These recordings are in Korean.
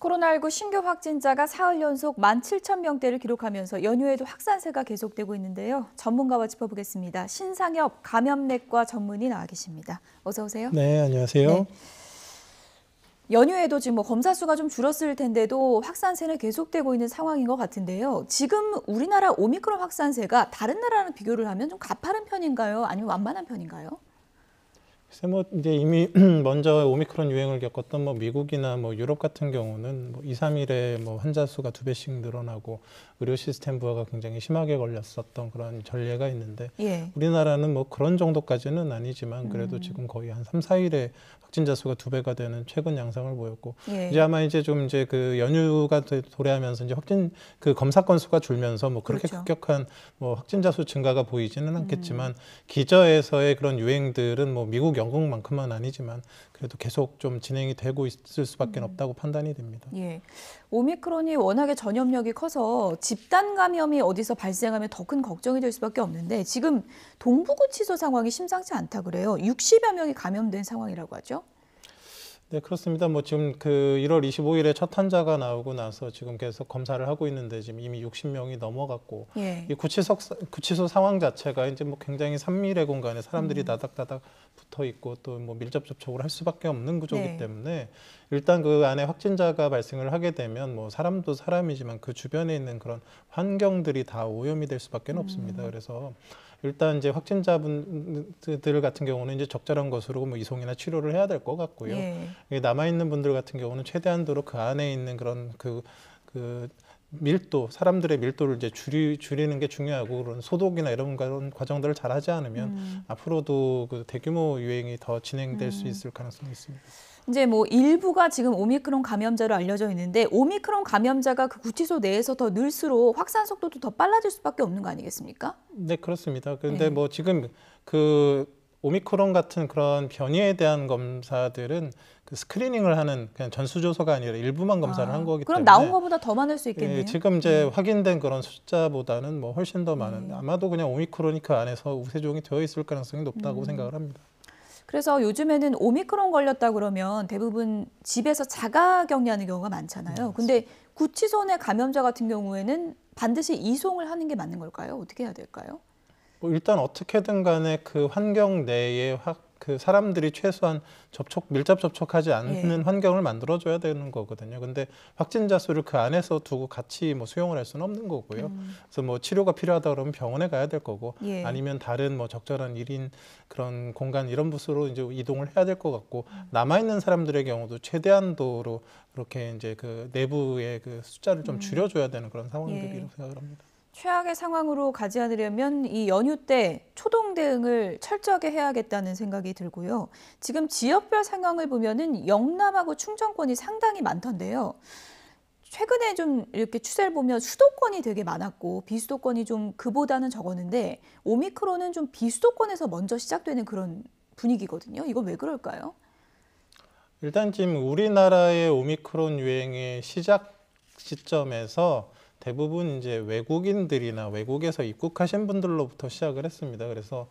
코로나19 신규 확진자가 사흘 연속 17,000명대를 기록하면서 연휴에도 확산세가 계속되고 있는데요. 전문가와 짚어보겠습니다. 신상엽 감염내과 전문의 나와 계십니다. 어서 오세요. 네, 안녕하세요. 네. 연휴에도 지금 검사 수가 좀 줄었을 텐데도 확산세는 계속되고 있는 상황인 것 같은데요. 지금 우리나라 오미크론 확산세가 다른 나라랑 비교를 하면 좀 가파른 편인가요? 아니면 완만한 편인가요? 글쎄 이제 이미 먼저 오미크론 유행을 겪었던 미국이나 유럽 같은 경우는 2, 3일에 환자 수가 2배씩 늘어나고 의료 시스템 부하가 굉장히 심하게 걸렸었던 그런 전례가 있는데 예. 우리나라는 그런 정도까지는 아니지만 그래도 지금 거의 한 3, 4일에 확진자 수가 2배가 되는 최근 양상을 보였고 예. 이제 아마 이제 그 연휴가 도래하면서 이제 검사 건수가 줄면서 그렇게 그렇죠. 급격한 확진자 수 증가가 보이지는 않겠지만 기저에서의 그런 유행들은 미국, 영국만큼은 아니지만 그래도 계속 좀 진행이 되고 있을 수밖에 없다고 판단이 됩니다. 예. 오미크론이 워낙에 전염력이 커서 집단 감염이 어디서 발생하면 더 큰 걱정이 될 수밖에 없는데 지금 동부구치소 상황이 심상치 않다 그래요. 60여 명이 감염된 상황이라고 하죠. 네, 그렇습니다. 지금 그 1월 25일에 첫 환자가 나오고 나서 지금 계속 검사를 하고 있는데 지금 이미 60명이 넘어갔고 예. 이 구치소 상황 자체가 이제 굉장히 산밀의 공간에 사람들이 다닥다닥 붙어 있고 또 밀접 접촉을 할 수밖에 없는 구조이기 네. 때문에 일단 그 안에 확진자가 발생을 하게 되면 사람도 사람이지만 그 주변에 있는 그런 환경들이 다 오염이 될 수밖에 없습니다. 그래서 일단 이제 확진자분들 같은 경우는 이제 적절한 것으로 이송이나 치료를 해야 될 것 같고요. 예. 남아 있는 분들 같은 경우는 최대한도로 그 안에 있는 그런 그 밀도, 사람들의 밀도를 이제 줄이는 게 중요하고 그런 소독이나 이런 과정들을 잘 하지 않으면 앞으로도 그 대규모 유행이 더 진행될 수 있을 가능성이 있습니다. 이제 일부가 지금 오미크론 감염자로 알려져 있는데 오미크론 감염자가 그 구치소 내에서 더 늘수록 확산 속도도 더 빨라질 수밖에 없는 거 아니겠습니까? 네, 그렇습니다. 그런데 지금 그 오미크론 같은 그런 변이에 대한 검사들은 그 스크리닝을 하는 그냥 전수조사가 아니라 일부만 검사를 한 거기 그럼 때문에 나온 것보다 더 많을 수 있겠네요. 예, 지금 이제 확인된 그런 숫자보다는 훨씬 더 많은 아마도 그냥 오미크론이 그 안에서 우세종이 되어 있을 가능성이 높다고 생각을 합니다. 그래서 요즘에는 오미크론 걸렸다 그러면 대부분 집에서 자가 격리하는 경우가 많잖아요. 근데 구치소 내 감염자 같은 경우에는 반드시 이송을 하는 게 맞는 걸까요? 어떻게 해야 될까요? 일단 어떻게든 간에 그 환경 내에 그 사람들이 최소한 밀접 접촉하지 않는 환경을 만들어줘야 되는 거거든요. 근데 확진자 수를 그 안에서 두고 같이 수용을 할 수는 없는 거고요. 그래서 치료가 필요하다 그러면 병원에 가야 될 거고 아니면 다른 적절한 1인 그런 공간 이런 부스로 이제 이동을 해야 될 것 같고 남아 있는 사람들의 경우도 최대한도로 그렇게 이제 그 내부의 그 숫자를 좀 줄여줘야 되는 그런 상황들이라고 생각을 합니다. 최악의 상황으로 가지 않으려면 이 연휴 때 초동 대응을 철저하게 해야겠다는 생각이 들고요. 지금 지역별 상황을 보면은 영남하고 충청권이 상당히 많던데요. 최근에 좀 이렇게 추세를 보면 수도권이 되게 많았고 비수도권이 좀 그보다는 적었는데 오미크론은 좀 비수도권에서 먼저 시작되는 그런 분위기거든요. 이건 왜 그럴까요? 일단 지금 우리나라의 오미크론 유행의 시작 시점에서 대부분 이제 외국인들이나 외국에서 입국하신 분들로부터 시작을 했습니다. 그래서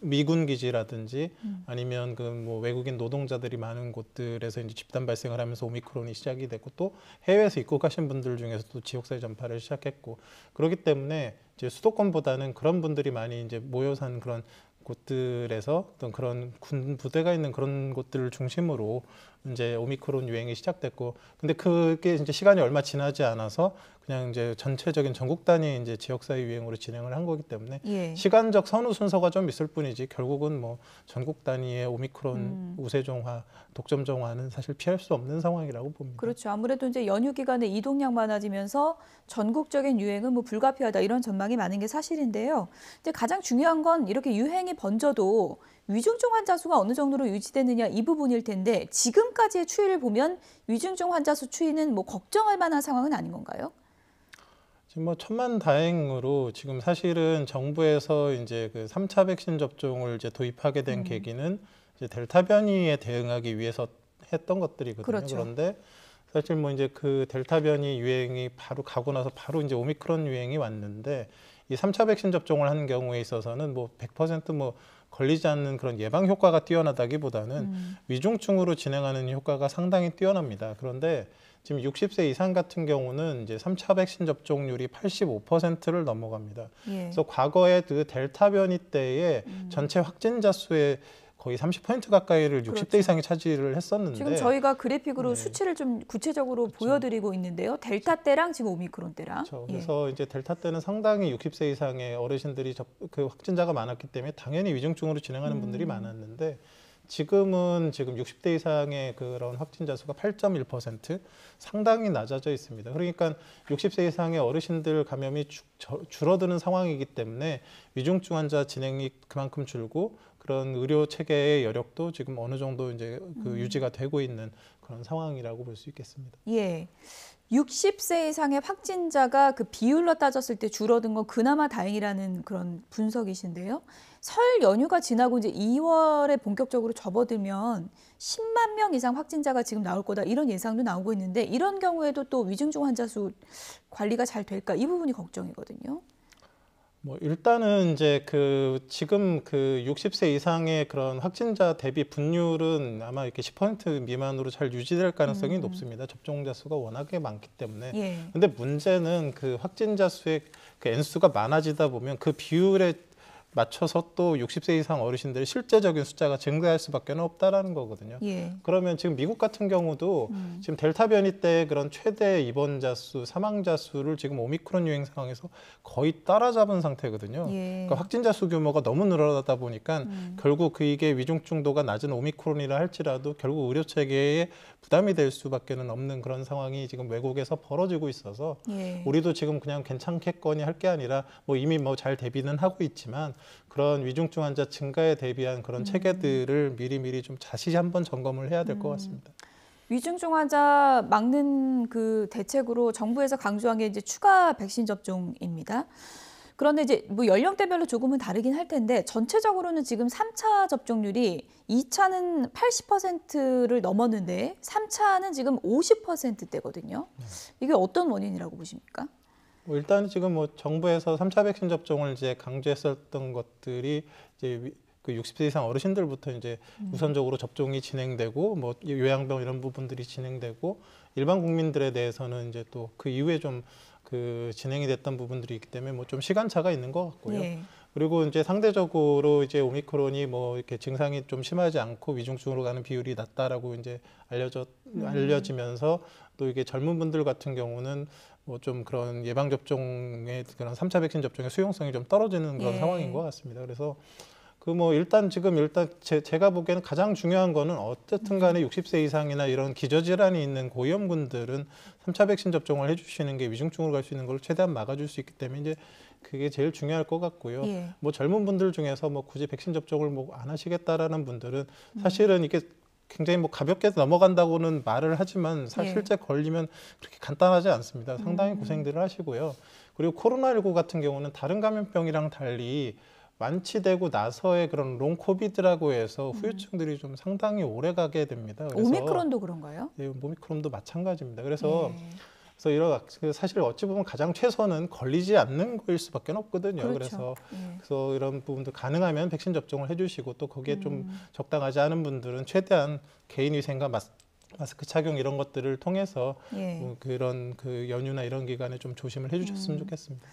미군 기지라든지 아니면 그 외국인 노동자들이 많은 곳들에서 이제 집단 발생을 하면서 오미크론이 시작이 됐고 또 해외에서 입국하신 분들 중에서도 지역사회 전파를 시작했고 그렇기 때문에 이제 수도권보다는 그런 분들이 많이 이제 모여 사는 그런 곳들에서 어떤 그런 군 부대가 있는 그런 곳들을 중심으로 이제 오미크론 유행이 시작됐고 근데 그게 이제 시간이 얼마 지나지 않아서 그냥 이제 전체적인 전국 단위의 이제 지역사회 유행으로 진행을 한 거기 때문에 시간적 선후 순서가 좀 있을 뿐이지 결국은 전국 단위의 오미크론 우세종화, 독점종화는 사실 피할 수 없는 상황이라고 봅니다. 그렇죠. 아무래도 이제 연휴 기간에 이동량 많아지면서 전국적인 유행은 불가피하다 이런 전망이 많은 게 사실인데요. 이제 가장 중요한 건 이렇게 유행이 번져도 위중증 환자 수가 어느 정도로 유지되느냐 이 부분일 텐데 지금까지의 추이를 보면 위중증 환자 수 추이는 걱정할 만한 상황은 아닌 건가요? 지금 천만다행으로 지금 사실은 정부에서 이제 그 3차 백신 접종을 이제 도입하게 된 계기는 이제 델타 변이에 대응하기 위해서 했던 것들이거든요. 그렇죠. 그런데 사실 이제 그 델타 변이 유행이 바로 가고 나서 바로 이제 오미크론 유행이 왔는데 이 3차 백신 접종을 하는 경우에 있어서는 100% 걸리지 않는 그런 예방 효과가 뛰어나다기보다는 위중증으로 진행하는 효과가 상당히 뛰어납니다. 그런데 지금 60세 이상 같은 경우는 이제 3차 백신 접종률이 85%를 넘어갑니다. 예. 그래서 과거에 그 델타 변이 때에 전체 확진자 수의 거의 30% 가까이를 60대 그렇죠. 이상이 차지를 했었는데 지금 저희가 그래픽으로 네. 수치를 좀 구체적으로 보여드리고 있는데요. 델타 때랑 지금 오미크론 때랑. 그렇죠. 예. 그래서 이제 델타 때는 상당히 60세 이상의 어르신들이 그 확진자가 많았기 때문에 당연히 위중증으로 진행하는 분들이 많았는데 지금은 지금 60대 이상의 그런 확진자 수가 8.1% 상당히 낮아져 있습니다. 그러니까 60세 이상의 어르신들 감염이 줄어드는 상황이기 때문에 위중증 환자 진행이 그만큼 줄고 그런 의료 체계의 여력도 지금 어느 정도 이제 그 유지가 되고 있는 그런 상황이라고 볼 수 있겠습니다. 예. 60세 이상의 확진자가 그 비율로 따졌을 때 줄어든 건 그나마 다행이라는 그런 분석이신데요. 설 연휴가 지나고 이제 2월에 본격적으로 접어들면 10만 명 이상 확진자가 지금 나올 거다 이런 예상도 나오고 있는데 이런 경우에도 또 위중증 환자 수 관리가 잘 될까 이 부분이 걱정이거든요. 뭐 일단은 이제 그 지금 그 60세 이상의 그런 확진자 대비 분율은 아마 이렇게 10% 미만으로 잘 유지될 가능성이 높습니다. 접종자 수가 워낙에 많기 때문에. 예. 근데 문제는 그 확진자 수의 그 N수가 많아지다 보면 그 비율에 맞춰서 또 60세 이상 어르신들의 실제적인 숫자가 증가할 수밖에 없다라는 거거든요. 예. 그러면 지금 미국 같은 경우도 지금 델타 변이 때 그런 최대 입원자 수, 사망자 수를 지금 오미크론 유행 상황에서 거의 따라잡은 상태거든요. 예. 그러니까 확진자 수 규모가 너무 늘어나다 보니까 결국 이게 위중증도가 낮은 오미크론이라 할지라도 결국 의료 체계에 부담이 될 수밖에 없는 그런 상황이 지금 외국에서 벌어지고 있어서 예. 우리도 지금 그냥 괜찮겠거니 할 게 아니라 뭐 이미 뭐 잘 대비는 하고 있지만 그런 위중증 환자 증가에 대비한 그런 체계들을 미리미리 좀 자세히 한번 점검을 해야 될 것 같습니다. 위중증 환자 막는 그 대책으로 정부에서 강조한 게 이제 추가 백신 접종입니다. 그런데 이제 뭐 연령대별로 조금은 다르긴 할 텐데 전체적으로는 지금 3차 접종률이 2차는 80%를 넘었는데 3차는 지금 50%대거든요. 이게 어떤 원인이라고 보십니까? 뭐 일단 지금 뭐 정부에서 3차 백신 접종을 이제 강조했었던 것들이 이제 그 60세 이상 어르신들부터 이제 우선적으로 접종이 진행되고 뭐 요양병 이런 부분들이 진행되고 일반 국민들에 대해서는 이제 또 그 이후에 좀 그 진행이 됐던 부분들이 있기 때문에 뭐 좀 시간차가 있는 것 같고요. 예. 그리고 이제 상대적으로 이제 오미크론이 뭐 이렇게 증상이 좀 심하지 않고 위중증으로 가는 비율이 낮다라고 이제 알려지면서 또 이게 젊은 분들 같은 경우는 뭐 좀 그런 예방 접종의 그런 3차 백신 접종의 수용성이 좀 떨어지는 그런 예. 상황인 것 같습니다. 그래서 그 뭐 일단 제가 보기에는 가장 중요한 거는 어쨌든 간에 60세 이상이나 이런 기저질환이 있는 고위험군들은 3차 백신 접종을 해주시는 게 위중증으로 갈 수 있는 걸 최대한 막아줄 수 있기 때문에 이제 그게 제일 중요할 것 같고요. 예. 뭐 젊은 분들 중에서 뭐 굳이 백신 접종을 뭐 안 하시겠다라는 분들은 사실은 이게 굉장히 뭐 가볍게 넘어간다고는 말을 하지만 예. 실제 걸리면 그렇게 간단하지 않습니다. 상당히 고생들을 하시고요. 그리고 코로나19 같은 경우는 다른 감염병이랑 달리 완치되고 나서의 그런 롱 코비드라고 해서 후유증들이 좀 상당히 오래 가게 됩니다. 그래서 오미크론도 그런가요? 네, 오미크론도 마찬가지입니다. 그래서 예. 사실 어찌 보면 가장 최선은 걸리지 않는 거일 수밖에 없거든요. 그렇죠. 예. 그래서 이런 부분들 가능하면 백신 접종을 해주시고 또 거기에 좀 적당하지 않은 분들은 최대한 개인 위생과 마스크 착용 이런 것들을 통해서 예. 뭐 그런 그 연휴나 이런 기간에 좀 조심을 해주셨으면 좋겠습니다.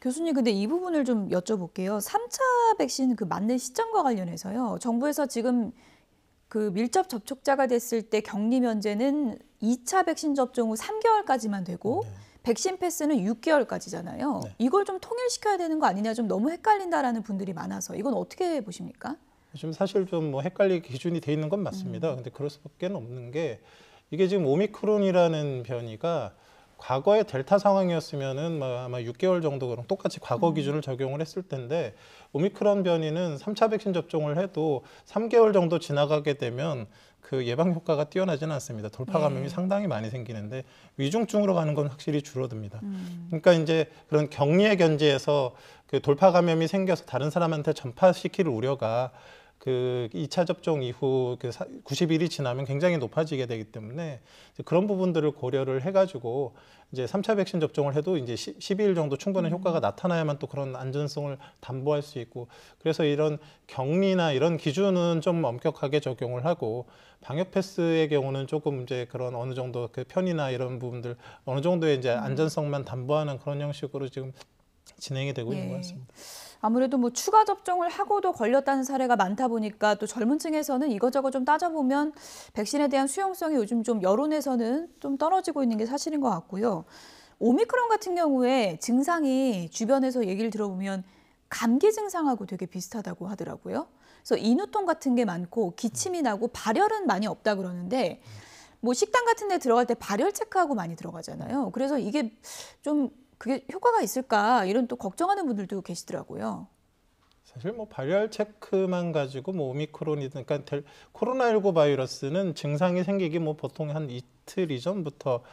교수님, 근데 이 부분을 좀 여쭤볼게요. 3차 백신 그 맞는 시점과 관련해서요. 정부에서 지금 그 밀접 접촉자가 됐을 때 격리 면제는 2차 백신 접종 후 3개월까지만 되고 네. 백신 패스는 6개월까지잖아요. 네. 이걸 좀 통일시켜야 되는 거 아니냐, 좀 너무 헷갈린다라는 분들이 많아서 이건 어떻게 보십니까? 지금 사실 좀 뭐 헷갈릴 기준이 돼 있는 건 맞습니다. 근데 그럴 수밖에 없는 게 이게 지금 오미크론이라는 변이가 과거의 델타 상황이었으면은 뭐 아마 6개월 정도랑 똑같이 과거 기준을 적용을 했을 텐데 오미크론 변이는 3차 백신 접종을 해도 3개월 정도 지나가게 되면 그 예방 효과가 뛰어나지는 않습니다. 돌파 감염이 상당히 많이 생기는데 위중증으로 가는 건 확실히 줄어듭니다. 그러니까 이제 그런 격리의 견지에서 그 돌파 감염이 생겨서 다른 사람한테 전파시킬 우려가 그 2차 접종 이후 그 90일이 지나면 굉장히 높아지게 되기 때문에 이제 그런 부분들을 고려를 해가지고 이제 3차 백신 접종을 해도 이제 12일 정도 충분한 효과가 나타나야만 또 그런 안전성을 담보할 수 있고, 그래서 이런 격리나 이런 기준은 좀 엄격하게 적용을 하고, 방역 패스의 경우는 조금 이제 그런 어느 정도 그 편의나 이런 부분들 어느 정도의 이제 안전성만 담보하는 그런 형식으로 지금 진행이 되고 있는 것 같습니다. 아무래도 뭐 추가 접종을 하고도 걸렸다는 사례가 많다 보니까 또 젊은 층에서는 이것저것 좀 따져보면 백신에 대한 수용성이 요즘 좀 여론에서는 좀 떨어지고 있는 게 사실인 것 같고요. 오미크론 같은 경우에 증상이 주변에서 얘기를 들어보면 감기 증상하고 되게 비슷하다고 하더라고요. 그래서 인후통 같은 게 많고 기침이 나고 발열은 많이 없다 그러는데 뭐 식당 같은 데 들어갈 때 발열 체크하고 많이 들어가잖아요. 그래서 이게 좀 그게 효과가 있을까 이런 또 걱정하는 분들도 계시더라고요. 사실 뭐 발열 체크만 가지고 뭐 오미크론이든 그러니까 코로나19 바이러스는 증상이 생기기 뭐 보통 한 이틀 이전부터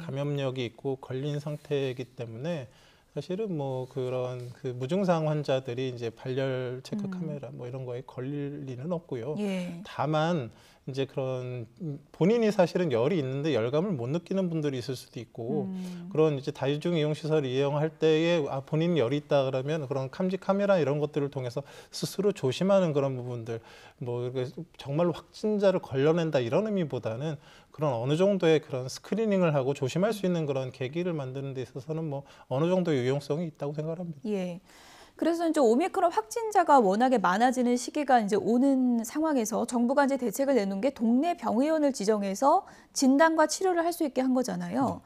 감염력이 있고 걸린 상태이기 때문에 사실은 뭐 그런 그 무증상 환자들이 이제 발열 체크 카메라 뭐 이런 거에 걸릴 리는 없고요. 다만 이제 그런 본인이 사실은 열이 있는데 열감을 못 느끼는 분들이 있을 수도 있고, 그런 이제 다중 이용 시설을 이용할 때에 본인이 열이 있다 그러면 그런 감지 카메라 이런 것들을 통해서 스스로 조심하는 그런 부분들, 뭐 정말로 확진자를 걸러낸다 이런 의미보다는 그런 어느 정도의 그런 스크리닝을 하고 조심할 수 있는 그런 계기를 만드는 데 있어서는 뭐 어느 정도의 유용성이 있다고 생각합니다. 그래서 이제 오미크론 확진자가 워낙에 많아지는 시기가 이제 오는 상황에서 정부가 이제 대책을 내놓은 게 동네 병의원을 지정해서 진단과 치료를 할 수 있게 한 거잖아요.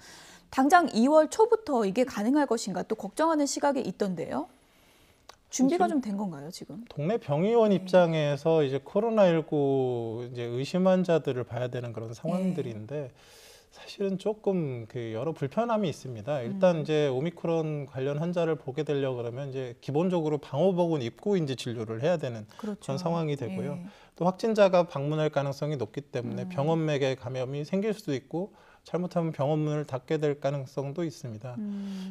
당장 2월 초부터 이게 가능할 것인가 또 걱정하는 시각이 있던데요. 준비가 좀 된 건가요, 지금? 동네 병의원 입장에서 이제 코로나19 이제 의심 환자들을 봐야 되는 그런 상황들인데 사실은 조금 그 여러 불편함이 있습니다. 일단 이제 오미크론 관련 환자를 보게 되려 그러면 이제 기본적으로 방호복은 입고 이제 진료를 해야 되는 그런 상황이 되고요. 또 확진자가 방문할 가능성이 높기 때문에 병원맥에 감염이 생길 수도 있고 잘못하면 병원 문을 닫게 될 가능성도 있습니다.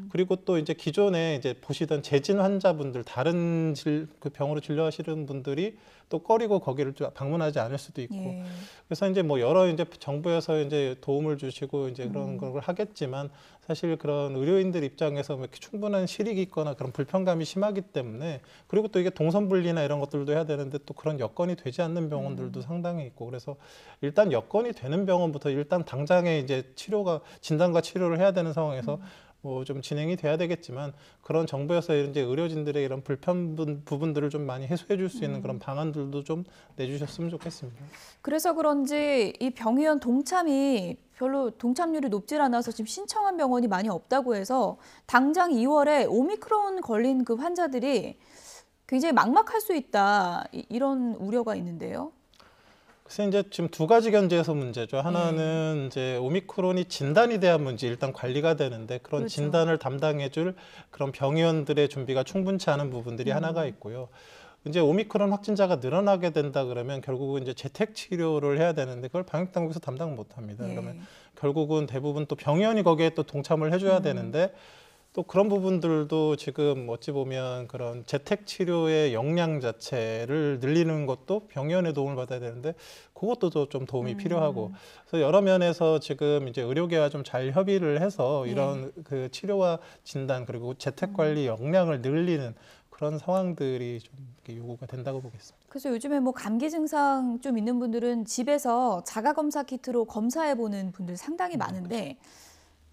그리고 또 이제 기존에 이제 보시던 재진 환자분들, 다른 그 병으로 진료하시는 분들이 또 꺼리고 거기를 방문하지 않을 수도 있고, 그래서 이제 뭐 여러 이제 정부에서 이제 도움을 주시고 이제 그런 걸 하겠지만 사실 그런 의료인들 입장에서 뭐 충분한 실익이 있거나 그런 불편감이 심하기 때문에, 그리고 또 이게 동선 분리나 이런 것들도 해야 되는데 또 그런 여건이 되지 않는 병원들도 상당히 있고, 그래서 일단 여건이 되는 병원부터 일단 당장에 이제 진단과 치료를 해야 되는 상황에서 뭐 좀 진행이 돼야 되겠지만, 그런 정부에서 이제 의료진들의 이런 불편 부분들을 좀 많이 해소해 줄 수 있는 그런 방안들도 좀 내주셨으면 좋겠습니다. 그래서 그런지 이 병의원 동참이 별로 동참률이 높질 않아서 지금 신청한 병원이 많이 없다고 해서 당장 2월에 오미크론 걸린 그 환자들이 굉장히 막막할 수 있다 이런 우려가 있는데요. 그래서 이제 지금 두 가지 견제에서 문제죠. 하나는 이제 오미크론이 진단이 돼야 문제 일단 관리가 되는데, 그런 진단을 담당해줄 그런 병의원들의 준비가 충분치 않은 부분들이 하나가 있고요. 이제 오미크론 확진자가 늘어나게 된다 그러면 결국은 이제 재택 치료를 해야 되는데 그걸 방역 당국에서 담당 못 합니다. 그러면 결국은 대부분 또 병의원이 거기에 또 동참을 해줘야 되는데, 또 그런 부분들도 지금 어찌 보면 그런 재택 치료의 역량 자체를 늘리는 것도 병의원의 도움을 받아야 되는데 그것도 좀 도움이 필요하고, 그래서 여러 면에서 지금 이제 의료계와 좀 잘 협의를 해서 이런 그 치료와 진단 그리고 재택 관리 역량을 늘리는 그런 상황들이 좀 요구가 된다고 보겠습니다. 그래서 요즘에 뭐 감기 증상 좀 있는 분들은 집에서 자가 검사 키트로 검사해 보는 분들 상당히 많은데,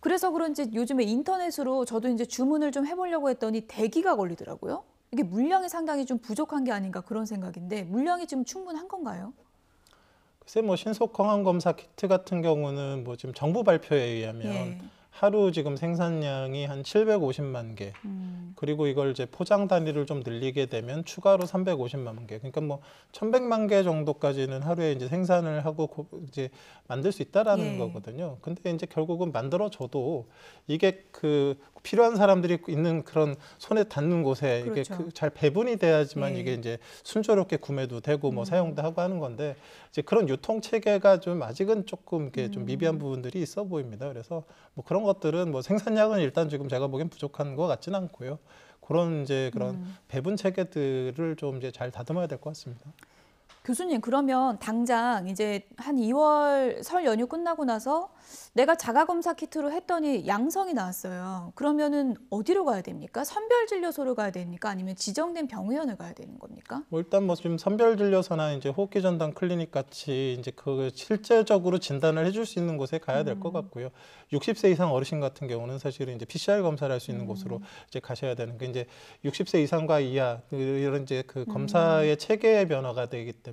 그래서 그런지 요즘에 인터넷으로 저도 이제 주문을 좀 해보려고 했더니 대기가 걸리더라고요. 이게 물량이 상당히 좀 부족한 게 아닌가 그런 생각인데, 물량이 지금 충분한 건가요? 글쎄 뭐 신속 건강 검사 키트 같은 경우는 뭐 지금 정부 발표에 의하면 하루 지금 생산량이 한 750만 개. 그리고 이걸 이제 포장 단위를 좀 늘리게 되면 추가로 350만 개. 그러니까 뭐 1,100만 개 정도까지는 하루에 이제 생산을 하고 이제 만들 수 있다라는 거거든요. 근데 이제 결국은 만들어져도 이게 그 필요한 사람들이 있는 그런 손에 닿는 곳에 이게 잘 배분이 돼야지만 이게 이제 순조롭게 구매도 되고 뭐 사용도 하고 하는 건데, 이제 그런 유통 체계가 좀 아직은 조금 이렇게 좀 미비한 부분들이 있어 보입니다. 그래서 뭐 그런 것들은 뭐 생산량은 일단 지금 제가 보기엔 부족한 것 같지는 않고요. 그런 이제 그런 배분 체계들을 좀 이제 잘 다듬어야 될 것 같습니다. 교수님, 그러면 당장 이제 한 2월 설 연휴 끝나고 나서 내가 자가검사 키트로 했더니 양성이 나왔어요. 그러면은 어디로 가야 됩니까? 선별진료소로 가야 됩니까? 아니면 지정된 병원을 가야 되는 겁니까? 뭐 일단 뭐 좀 선별진료소나 이제 호흡기 전담 클리닉 같이 이제 그 실제적으로 진단을 해줄 수 있는 곳에 가야 될 것 같고요. 60세 이상 어르신 같은 경우는 사실은 이제 PCR 검사를 할 수 있는 곳으로 이제 가셔야 되는 게 이제 60세 이상과 이하 이런 이제 그 검사의 체계의 변화가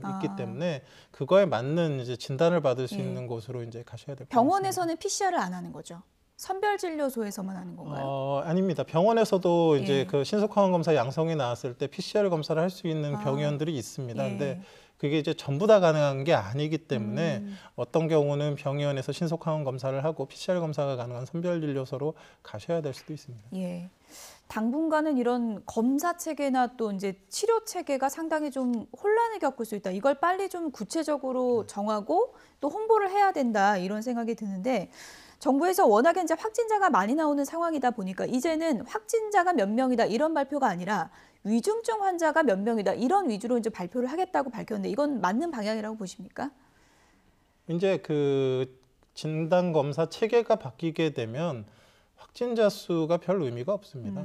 있기 때문에 그거에 맞는 이제 진단을 받을 수 예. 있는 곳으로 이제 가셔야 될 것 같습니다. 병원에서는 PCR을 안 하는 거죠? 선별진료소에서만 하는 건가요? 아닙니다. 병원에서도 이제 예. 그 신속항원 검사 양성이 나왔을 때 PCR 검사를 할 수 있는 아. 병원들이 있습니다. 예. 근데 그게 이제 전부 다 가능한 게 아니기 때문에 어떤 경우는 병원에서 신속항원 검사를 하고 PCR 검사가 가능한 선별진료소로 가셔야 될 수도 있습니다. 예. 당분간은 이런 검사 체계나 또 이제 치료 체계가 상당히 좀 혼란을 겪을 수 있다. 이걸 빨리 좀 구체적으로 정하고 또 홍보를 해야 된다. 이런 생각이 드는데 정부에서 워낙에 이제 확진자가 많이 나오는 상황이다 보니까 이제는 확진자가 몇 명이다 이런 발표가 아니라 위중증 환자가 몇 명이다 이런 위주로 이제 발표를 하겠다고 밝혔는데 이건 맞는 방향이라고 보십니까? 이제 그 진단 검사 체계가 바뀌게 되면 확진자 수가 별 의미가 없습니다.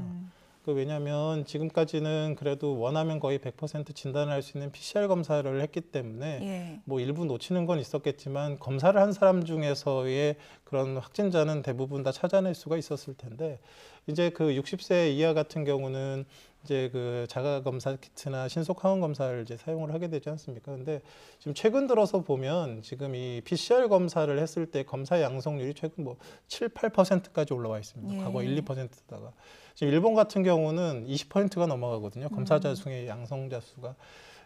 왜냐하면 지금까지는 그래도 원하면 거의 100% 진단을 할 수 있는 PCR 검사를 했기 때문에 예. 뭐 일부 놓치는 건 있었겠지만 검사를 한 사람 중에서의 그런 확진자는 대부분 다 찾아낼 수가 있었을 텐데 이제 그 60세 이하 같은 경우는 이제 그 자가 검사 키트나 신속 항원 검사를 이제 사용을 하게 되지 않습니까? 근데 지금 최근 들어서 보면 지금 이 PCR 검사를 했을 때 검사 양성률이 최근 뭐 7, 8%까지 올라와 있습니다. 예. 과거 1, 2%다가 지금 일본 같은 경우는 20%가 넘어가거든요. 검사자 중에 양성자 수가.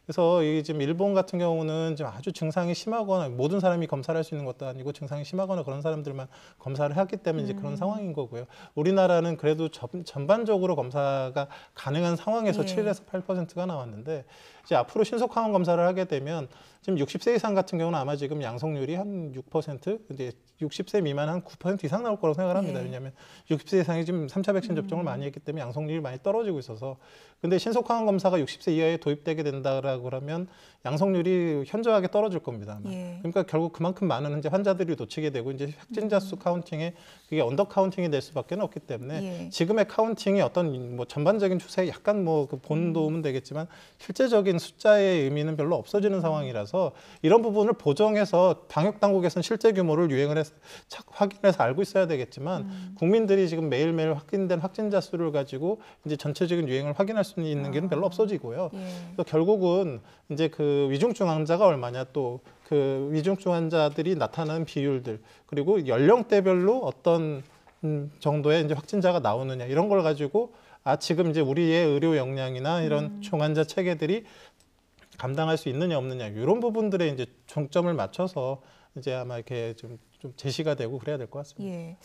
그래서 이 지금 일본 같은 경우는 지금 아주 증상이 심하거나 모든 사람이 검사를 할 수 있는 것도 아니고 증상이 심하거나 그런 사람들만 검사를 하기 때문에 이제 그런 상황인 거고요. 우리나라는 그래도 전반적으로 검사가 가능한 상황에서 예. 7에서 8%가 나왔는데 이제 앞으로 신속 항원 검사를 하게 되면 지금 60세 이상 같은 경우는 아마 지금 양성률이 한 6%, 이제 60세 미만 한 9% 이상 나올 거라고 생각을 합니다. 예. 왜냐하면 60세 이상이 지금 3차 백신 접종을 많이 했기 때문에 양성률이 많이 떨어지고 있어서 근데 신속 항원 검사가 60세 이하에 도입되게 된다라고 그러면 양성률이 현저하게 떨어질 겁니다. 아마. 예. 그러니까 결국 그만큼 많은 이제 환자들이 놓치게 되고 이제 확진자 수 카운팅에 그게 언더 카운팅이 될 수밖에 없기 때문에 예. 지금의 카운팅이 어떤 뭐 전반적인 추세에 약간 뭐 그 본 도움은 되겠지만 실제적인 숫자의 의미는 별로 없어지는 상황이라서 이런 부분을 보정해서 방역 당국에서는 실제 규모를 유행을 해서 확인해서 알고 있어야 되겠지만 국민들이 지금 매일매일 확진된 확진자 수를 가지고 이제 전체적인 유행을 확인할 수 있는 게 별로 없어지고요. 예. 또 결국은 이제 그 위중증 환자가 얼마냐 또 그 위중증 환자들이 나타나는 비율들 그리고 연령대별로 어떤 정도의 이제 확진자가 나오느냐 이런 걸 가지고 지금 이제 우리의 의료 역량이나 이런 중환자 체계들이 감당할 수 있느냐 없느냐 이런 부분들에 이제 중점을 맞춰서 이제 아마 이렇게 좀 제시가 되고 그래야 될 것 같습니다. 예.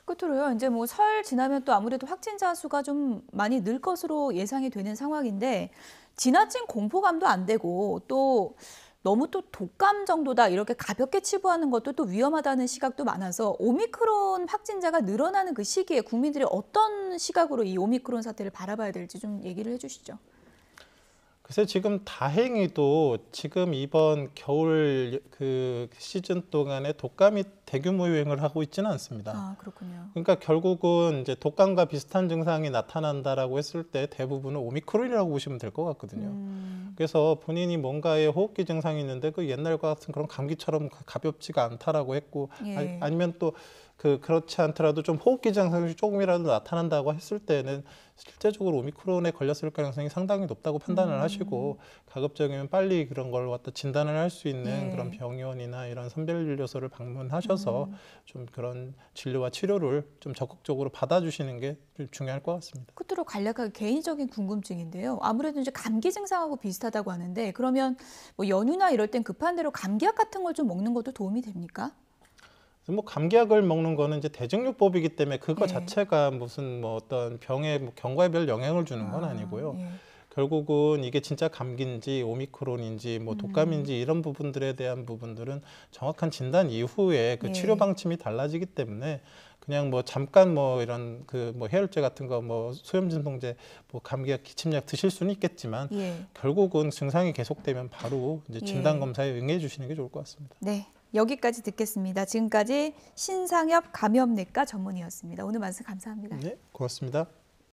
끝으로요. 이제 뭐 설 지나면 또 아무래도 확진자 수가 좀 많이 늘 것으로 예상이 되는 상황인데 지나친 공포감도 안 되고 또 너무 또 독감 정도다 이렇게 가볍게 치부하는 것도 또 위험하다는 시각도 많아서 오미크론 확진자가 늘어나는 그 시기에 국민들이 어떤 시각으로 이 오미크론 사태를 바라봐야 될지 좀 얘기를 해주시죠. 글쎄 지금 다행히도 지금 이번 겨울 그 시즌 동안에 독감이 대규모 유행을 하고 있지는 않습니다. 아, 그렇군요. 그러니까 결국은 이제 독감과 비슷한 증상이 나타난다라고 했을 때 대부분은 오미크론이라고 보시면 될 것 같거든요. 그래서 본인이 뭔가의 호흡기 증상이 있는데 그 옛날과 같은 그런 감기처럼 가볍지가 않다라고 했고 예. 아니면 또 그렇지 않더라도 좀 호흡기 증상이 조금이라도 나타난다고 했을 때는 실제적으로 오미크론에 걸렸을 가능성이 상당히 높다고 판단을 하시고 가급적이면 빨리 그런 걸 갖다 진단을 할 수 있는 예. 그런 병원이나 이런 선별진료소를 방문하셔서 좀 그런 진료와 치료를 좀 적극적으로 받아주시는 게 좀 중요할 것 같습니다. 끝으로 간략하게 개인적인 궁금증인데요. 아무래도 이제 감기 증상하고 비슷하다고 하는데 그러면 뭐 연휴나 이럴 땐 급한 대로 감기약 같은 걸 좀 먹는 것도 도움이 됩니까? 뭐 감기약을 먹는 거는 이제 대증요법이기 때문에 그거 예. 자체가 무슨 뭐 어떤 병의 뭐 경과에 별 영향을 주는 건 아니고요. 예. 결국은 이게 진짜 감기인지 오미크론인지 뭐 독감인지 이런 부분들에 대한 부분들은 정확한 진단 이후에 그 예. 치료 방침이 달라지기 때문에 그냥 뭐 잠깐 뭐 이런 그 뭐 해열제 같은 거 뭐 소염진통제 뭐 감기약 기침약 드실 수는 있겠지만 예. 결국은 증상이 계속되면 바로 이제 예. 진단 검사에 응해 주시는 게 좋을 것 같습니다. 네, 여기까지 듣겠습니다. 지금까지 신상엽 감염내과 전문의였습니다. 오늘 말씀 감사합니다. 네, 고맙습니다.